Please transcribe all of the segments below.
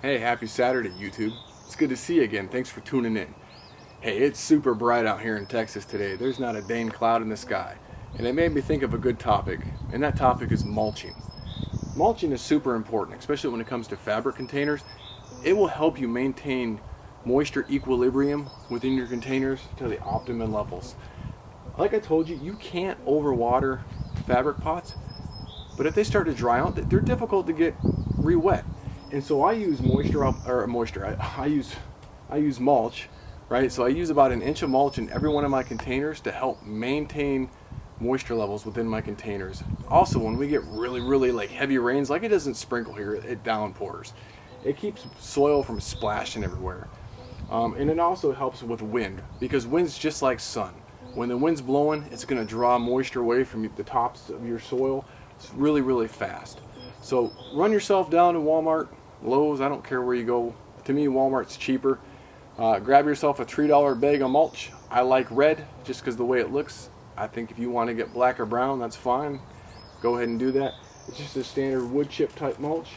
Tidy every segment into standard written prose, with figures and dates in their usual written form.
Hey, happy Saturday, YouTube. It's good to see you again. Thanks for tuning in. Hey, it's super bright out here in Texas today. There's not a dang cloud in the sky. And it made me think of a good topic, and that topic is mulching. Mulching is super important, especially when it comes to fabric containers. It will help you maintain moisture equilibrium within your containers to the optimum levels. Like I told you, you can't overwater fabric pots, but if they start to dry out, they're difficult to get re-wet. And so I use I use mulch, right? So I use about an inch of mulch in every one of my containers to help maintain moisture levels within my containers. Also, when we get really like heavy rains, like it doesn't sprinkle here, it downpours. It keeps soil from splashing everywhere. And it also helps with wind, because wind's just like sun. When the wind's blowing, it's going to draw moisture away from the tops of your soil. It's really fast. So run yourself down to Walmart, Lowe's, I don't care where you go. To me, Walmart's cheaper. Grab yourself a $3 bag of mulch. I like red just because the way it looks. I think if you want to get black or brown, that's fine. Go ahead and do that. It's just a standard wood chip type mulch.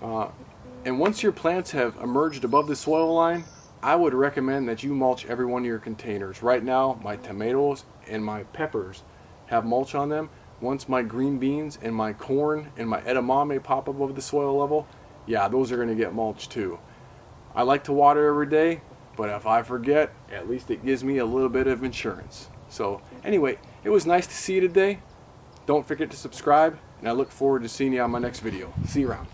And once your plants have emerged above the soil line, I would recommend that you mulch every one of your containers. Right now, my tomatoes and my peppers have mulch on them. Once my green beans and my corn and my edamame pop above the soil level, yeah, those are going to get mulch too. I like to water every day, but if I forget, at least it gives me a little bit of insurance. So anyway, it was nice to see you today. Don't forget to subscribe, and I look forward to seeing you on my next video. See you around.